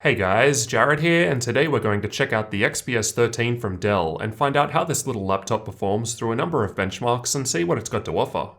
Hey guys, Jared here, and today we're going to check out the XPS 13 from Dell and find out how this little laptop performs through a number of benchmarks and see what it's got to offer.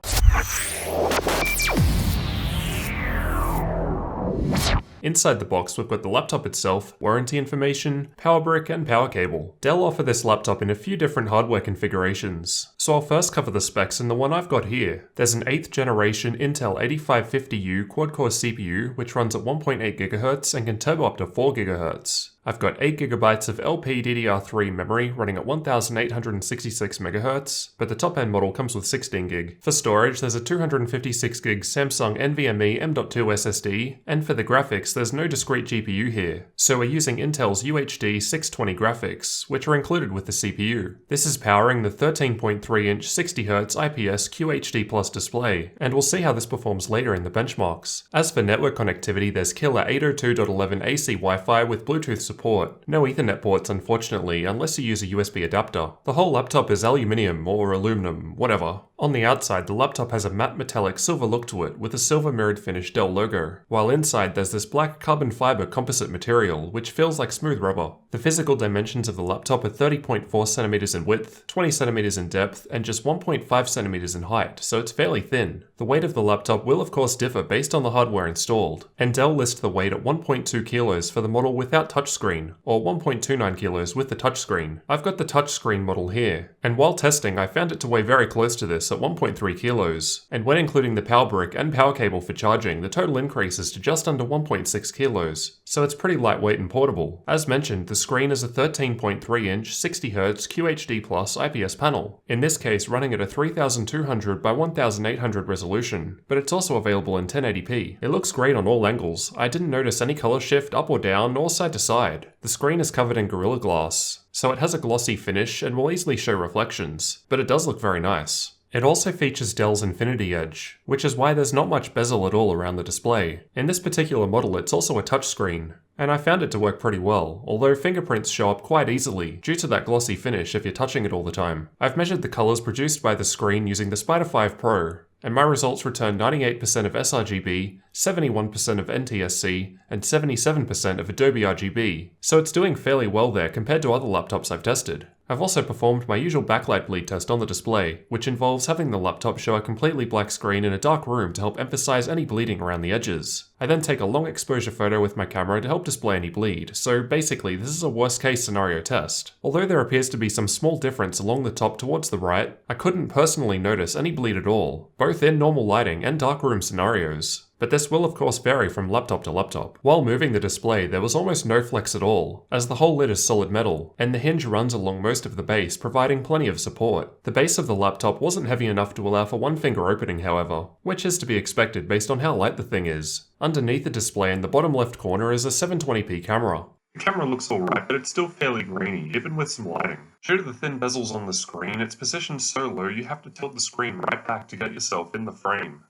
Inside the box, we've got the laptop itself, warranty information, power brick, and power cable. Dell offer this laptop in a few different hardware configurations, so I'll first cover the specs in the one I've got here. There's an 8th generation Intel 8550U quad-core CPU which runs at 1.8 GHz and can turbo up to 4 GHz. I've got 8GB of LPDDR3 memory running at 1866 MHz, but the top-end model comes with 16GB. For storage, there's a 256GB Samsung NVMe M.2 SSD, and for the graphics, there's no discrete GPU here, so we're using Intel's UHD 620 graphics, which are included with the CPU. This is powering the 13.3-inch 60Hz IPS QHD Plus display, and we'll see how this performs later in the benchmarks. As for network connectivity, there's killer 802.11 AC Wi-Fi with Bluetooth support. No Ethernet ports unfortunately, unless you use a USB adapter. The whole laptop is aluminium or aluminum, whatever. On the outside, the laptop has a matte metallic silver look to it with a silver mirrored finish Dell logo, while inside there's this black carbon fiber composite material which feels like smooth rubber. The physical dimensions of the laptop are 30.4cm in width, 20cm in depth, and just 1.5cm in height, so it's fairly thin. The weight of the laptop will of course differ based on the hardware installed, and Dell lists the weight at 1.2 kilos for the model without touchscreen, or 1.29 kilos with the touchscreen. I've got the touchscreen model here, and while testing I found it to weigh very close to this at 1.3 kilos, and when including the power brick and power cable for charging, the total increases to just under 1.6 kilos, so it's pretty lightweight and portable. As mentioned, the screen is a 13.3-inch 60Hz QHD Plus IPS panel, in this case running at a 3200 by 1800 resolution, but it's also available in 1080p. It looks great on all angles. I didn't notice any color shift up or down or side to side. The screen is covered in Gorilla Glass, so it has a glossy finish and will easily show reflections, but it does look very nice. It also features Dell's Infinity Edge, which is why there's not much bezel at all around the display. In this particular model, it's also a touchscreen, and I found it to work pretty well, although fingerprints show up quite easily due to that glossy finish if you're touching it all the time. I've measured the colors produced by the screen using the Spider 5 Pro, and my results return 98% of sRGB, 71% of NTSC, and 77% of Adobe RGB, so it's doing fairly well there compared to other laptops I've tested. I've also performed my usual backlight bleed test on the display, which involves having the laptop show a completely black screen in a dark room to help emphasize any bleeding around the edges. I then take a long exposure photo with my camera to help display any bleed, so basically this is a worst case scenario test. Although there appears to be some small difference along the top towards the right, I couldn't personally notice any bleed at all, both in normal lighting and darkroom scenarios. But this will of course vary from laptop to laptop. While moving the display, there was almost no flex at all, as the whole lid is solid metal, and the hinge runs along most of the base, providing plenty of support. The base of the laptop wasn't heavy enough to allow for one finger opening however, which is to be expected based on how light the thing is. Underneath the display in the bottom left corner is a 720p camera. The camera looks alright, but it's still fairly grainy, even with some lighting. Due to the thin bezels on the screen, it's positioned so low you have to tilt the screen right back to get yourself in the frame.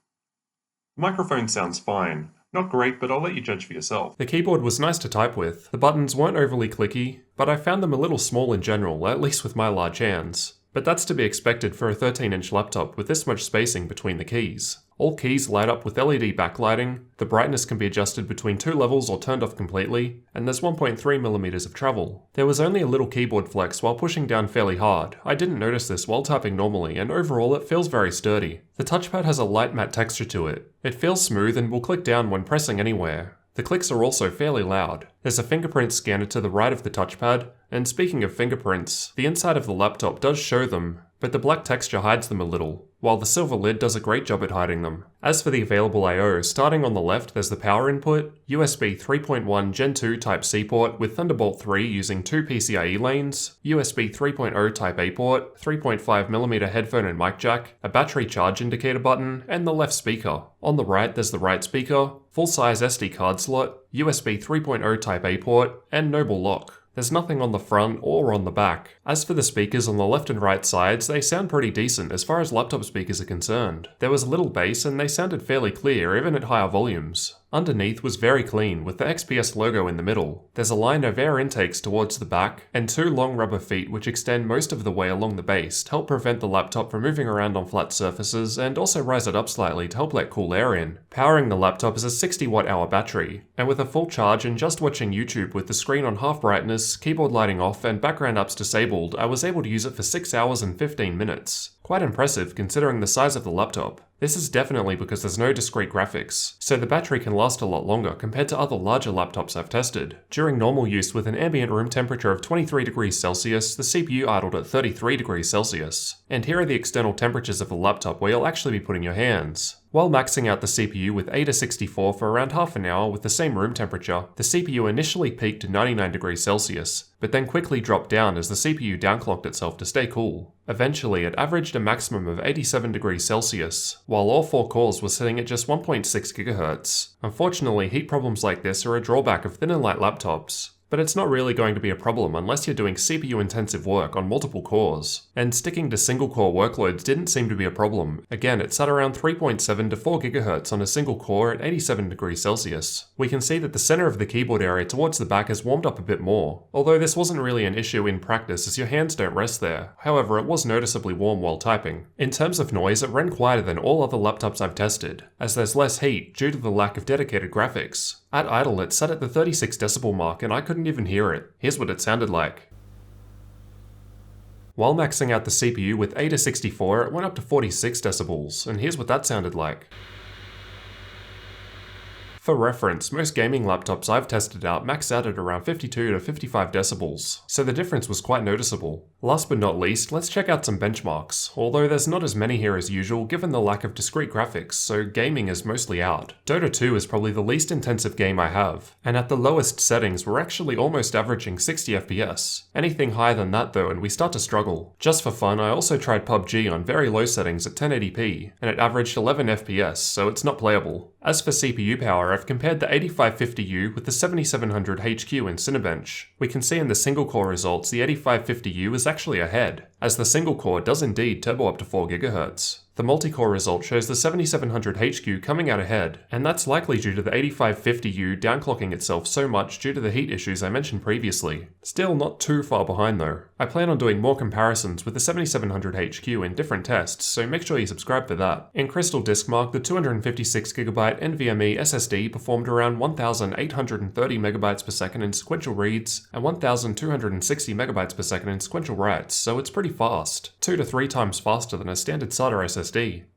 The microphone sounds fine. Not great, but I'll let you judge for yourself. The keyboard was nice to type with. The buttons weren't overly clicky, but I found them a little small in general, at least with my large hands. But that's to be expected for a 13-inch laptop with this much spacing between the keys. All keys light up with LED backlighting, the brightness can be adjusted between 2 levels or turned off completely, and there's 1.3mm of travel. There was only a little keyboard flex while pushing down fairly hard. I didn't notice this while typing normally, and overall it feels very sturdy. The touchpad has a light matte texture to it. It feels smooth and will click down when pressing anywhere. The clicks are also fairly loud. There's a fingerprint scanner to the right of the touchpad, and speaking of fingerprints, the inside of the laptop does show them, but the black texture hides them a little, while the silver lid does a great job at hiding them. As for the available I/O, starting on the left there's the power input, USB 3.1 Gen 2 Type-C port with Thunderbolt 3 using 2 PCIe lanes, USB 3.0 Type-A port, 3.5mm headphone and mic jack, a battery charge indicator button, and the left speaker. On the right there's the right speaker, full-size SD card slot, USB 3.0 Type-A port, and Noble lock. There's nothing on the front or on the back. As for the speakers on the left and right sides, they sound pretty decent as far as laptop speakers are concerned. There was a little bass and they sounded fairly clear even at higher volumes. Underneath was very clean with the XPS logo in the middle. There's a line of air intakes towards the back, and two long rubber feet which extend most of the way along the base to help prevent the laptop from moving around on flat surfaces and also rise it up slightly to help let cool air in. Powering the laptop is a 60 watt-hour battery, and with a full charge and just watching YouTube with the screen on half brightness, keyboard lighting off, and background apps disabled, I was able to use it for 6 hours and 15 minutes. Quite impressive considering the size of the laptop. This is definitely because there's no discrete graphics, so the battery can last a lot longer compared to other larger laptops I've tested. During normal use with an ambient room temperature of 23 degrees Celsius, the CPU idled at 33 degrees Celsius. And here are the external temperatures of the laptop where you'll actually be putting your hands. While maxing out the CPU with Ada64 for around half an hour with the same room temperature, the CPU initially peaked to 99 degrees Celsius, but then quickly dropped down as the CPU downclocked itself to stay cool. Eventually, it averaged a maximum of 87 degrees Celsius, while all 4 cores were sitting at just 1.6 GHz. Unfortunately, heat problems like this are a drawback of thin and light laptops. But it's not really going to be a problem unless you're doing CPU-intensive work on multiple cores. And sticking to single-core workloads didn't seem to be a problem. Again, it sat around 3.7 to 4 GHz on a single core at 87 degrees Celsius. We can see that the center of the keyboard area towards the back has warmed up a bit more, although this wasn't really an issue in practice as your hands don't rest there. However, it was noticeably warm while typing. In terms of noise, it ran quieter than all other laptops I've tested, as there's less heat due to the lack of dedicated graphics. At idle, it sat at the 36 decibel mark and I couldn't even hear it. Here's what it sounded like. While maxing out the CPU with Ada64, it went up to 46 decibels, and here's what that sounded like. For reference, most gaming laptops I've tested out max out at around 52 to 55 decibels, so the difference was quite noticeable. Last but not least, let's check out some benchmarks, although there's not as many here as usual given the lack of discrete graphics, so gaming is mostly out. Dota 2 is probably the least intensive game I have, and at the lowest settings we're actually almost averaging 60 FPS. Anything higher than that though and we start to struggle. Just for fun, I also tried PUBG on very low settings at 1080p, and it averaged 11 FPS, so it's not playable. As for CPU power, I've compared the 8550U with the 7700 HQ in Cinebench. We can see in the single core results the 8550U is actually ahead, as the single core does indeed turbo up to 4 GHz. The multi-core result shows the 7700 HQ coming out ahead, and that's likely due to the 8550U downclocking itself so much due to the heat issues I mentioned previously. Still not too far behind though. I plan on doing more comparisons with the 7700 HQ in different tests, so make sure you subscribe for that. In Crystal Diskmark, the 256GB NVMe SSD performed around 1830 MB per second in sequential reads, and 1260 MB per second in sequential writes, so it's pretty fast. 2 to 3 times faster than a standard SATA SSD.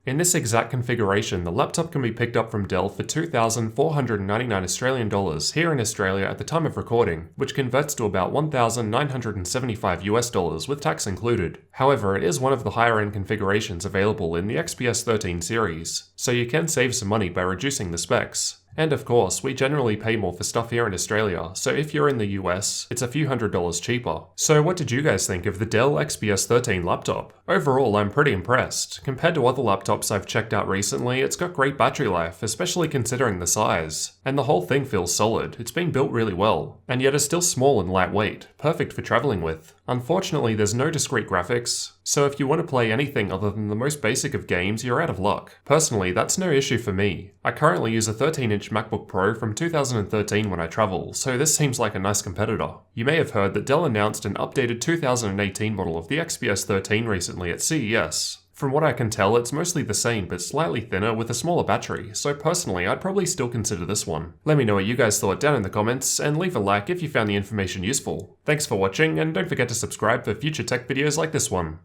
In this exact configuration, the laptop can be picked up from Dell for $2,499 Australian dollars here in Australia at the time of recording, which converts to about $1,975 US with tax included. However, it is one of the higher end configurations available in the XPS 13 series, so you can save some money by reducing the specs. And of course, we generally pay more for stuff here in Australia, so if you're in the US, it's a few $100s cheaper. So what did you guys think of the Dell XPS 13 laptop? Overall, I'm pretty impressed. Compared to other laptops I've checked out recently, it's got great battery life, especially considering the size. And the whole thing feels solid, it's been built really well, and yet it's still small and lightweight, perfect for traveling with. Unfortunately, there's no discrete graphics, so if you want to play anything other than the most basic of games, you're out of luck. Personally, that's no issue for me. I currently use a 13-inch MacBook Pro from 2013 when I travel, so this seems like a nice competitor. You may have heard that Dell announced an updated 2018 model of the XPS 13 recently at CES. From what I can tell, it's mostly the same but slightly thinner with a smaller battery, so personally I'd probably still consider this one. Let me know what you guys thought down in the comments, and leave a like if you found the information useful. Thanks for watching, and don't forget to subscribe for future tech videos like this one.